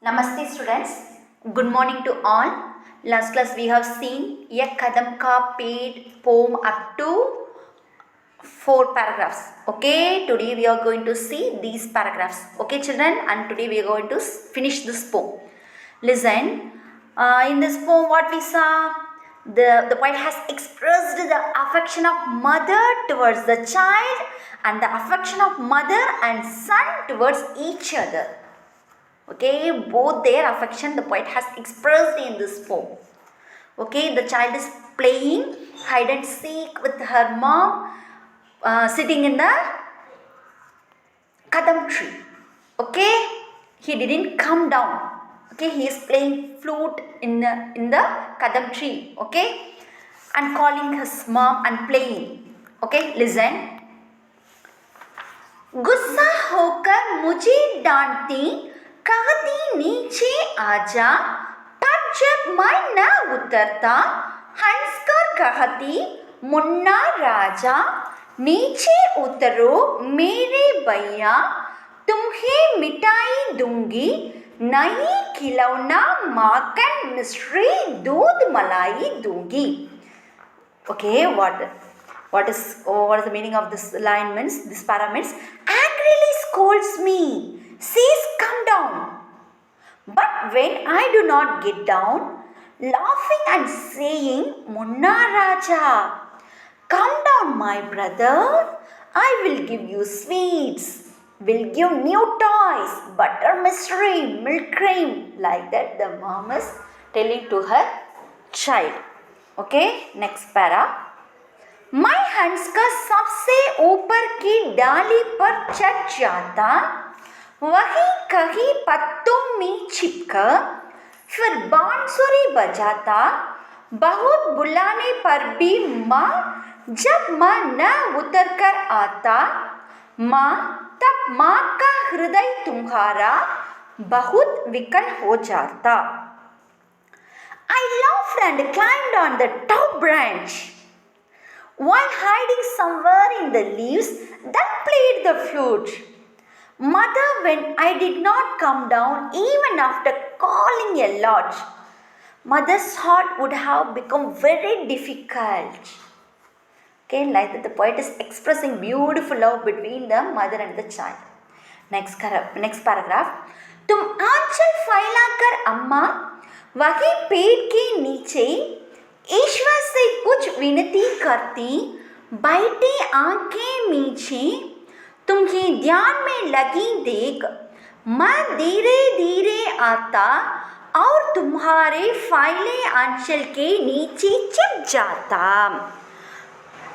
Namaste students. Good morning to all. Last class we have seen Ye Kadam Ka paid poem up to 4 paragraphs. Okay, today we are going to see these paragraphs. Okay children, and today we are going to finish this poem. Listen, in this poem what we saw? The poet has expressed the affection of mother towards the child and the affection of mother and son towards each other. Okay, both their affection the poet has expressed in this poem. Okay, the child is playing hide and seek with her mom, sitting in the kadam tree. Okay, he didn't come down. Okay, he is playing flute in the kadam tree. Okay, and calling his mom and playing. Okay, listen. गुस्सा होकर मुझे डांटती कहती नीचे आजा, पर जब मैं न उतरता हंसकर कहती मुन्ना राजा, नीचे उतरो मेरे भैया, तुम्हें मिठाई दूंगी, नई खिलौना माखन मिश्री दूध मलाई दूंगी. Okay, what is the meaning of this line means? This para means angrily scolds me, says come down. But when I do not get down, laughing and saying Munna Raja, come down my brother, I will give you sweets, will give new toys, butter mystery, milk cream. Like that the mom is telling to her child. Okay, next para. मैं हंसकर सबसे ऊपर की डाली पर चढ़ जाता, वहीं कहीं पत्तों में छिपकर फिर बांसुरी बजाता, बहुत बुलाने पर भी माँ जब माँ न उतर कर आता, माँ तब माँ का हृदय तुम्हारा बहुत विकल हो जाता. I laughed and climbed on the top branch. While hiding somewhere in the leaves, then played the flute. Mother, when I did not come down, even after calling a lot, mother's heart would have become very difficult. Okay, like that the poet is expressing beautiful love between the mother and the child. Next paragraph. तुम आंचल फैलाकर अम्मा वही पेड़ के नीचे ईश्वर से कुछ विनती करती, बैठी आंखें मींचे, तुम्हें ध्यान में लगी देख, मैं धीरे धीरे आता और तुम्हारे फैले आंचल के नीचे छिप जाता.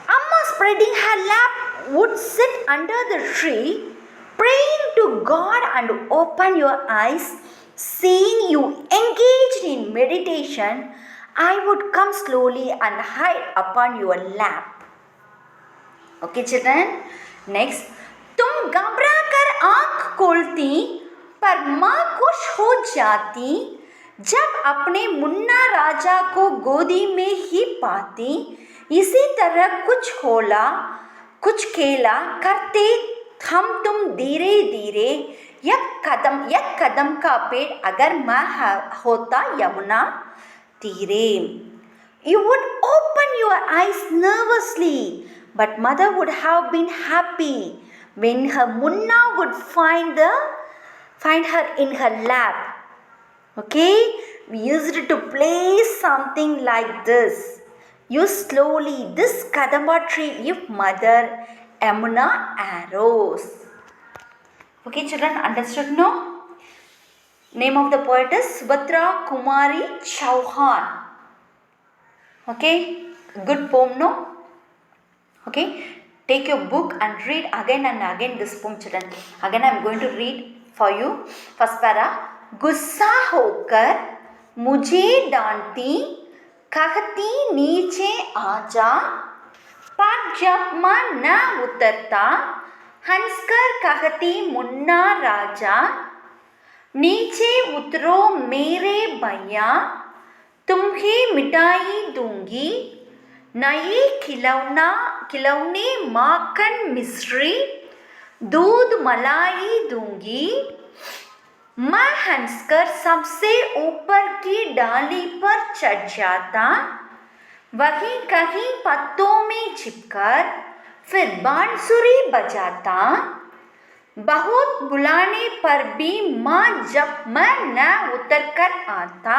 Amma spreading her lap would sit under the tree, praying to God and open your eyes, seeing you engaged in meditation, I would come slowly and hide upon your lap. Okay children, next. तुम घबरा कर आँख खोलती पर माँ खुश हो जाती, जब अपने मुन्ना राजा को गोदी में ही पाती. इसी तरह कुछ होला कुछ खेला करते हम तुम धीरे धीरे, एक कदम का पेड़ अगर मैं होता यमुना तीरे. You would open your eyes nervously, but mother would have been happy when her Munna would find her in her lap. Okay, we used to play something like this. You slowly this kadamba tree if mother Yamuna arrows. Okay children, understood now? Name of the poet is Subhadra Kumari Chauhan. Okay, good poem, no? Okay, take your book and read again and again this poem children. Again I am going to read for you. First para. गुस्सा होकर मुझे डांटती, कहती नीचे आजा, पर जब मैं न उतरता हंसकर कहती मुन्ना राजा, नीचे उतरो मेरे भैया, तुम्हें मिठाई दूंगी, नई खिलौने माखन मिश्री दूध मलाई दूंगी. मैं हंसकर सबसे ऊपर की डाली पर चढ़ जाता, वहीं कहीं पत्तों में छिपकर फिर बांसुरी बजाता। बहुत बुलाने पर भी माँ जब मैं न उतर कर आता,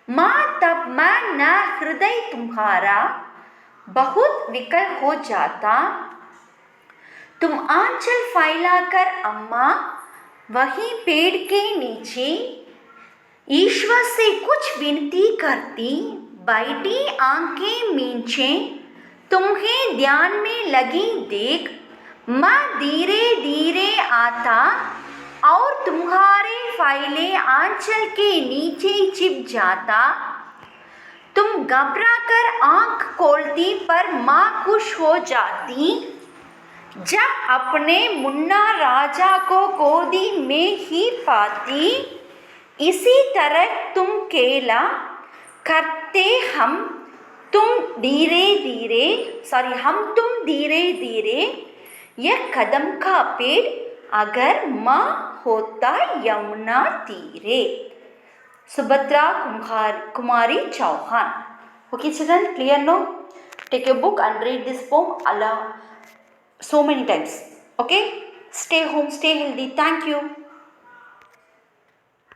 माँ तब मैं न हृदय तुम्हारा बहुत विकल हो जाता। तुम आंचल फैलाकर अम्मा वहीं पेड़ के नीचे ईश्वर से कुछ विनती करती, बैठी आंखें मींचे तुम्हें ध्यान में लगी देख। मैं धीरे धीरे आता और तुम्हारे फैले आंचल के नीचे छिप जाता। तुम घबरा कर आंख खोलती पर माँ खुश हो जाती जब अपने मुन्ना राजा को गोदी में ही पाती। इसी तरह तुम केला करते हम तुम धीरे धीरे यह कदम का पेड़ अगर माँ होता यमुना तीरे। Subhadra Kumari Chauhan. Okay children, clear now? Take a book and read this poem aloud so many times. Okay? Stay home, stay healthy. Thank you.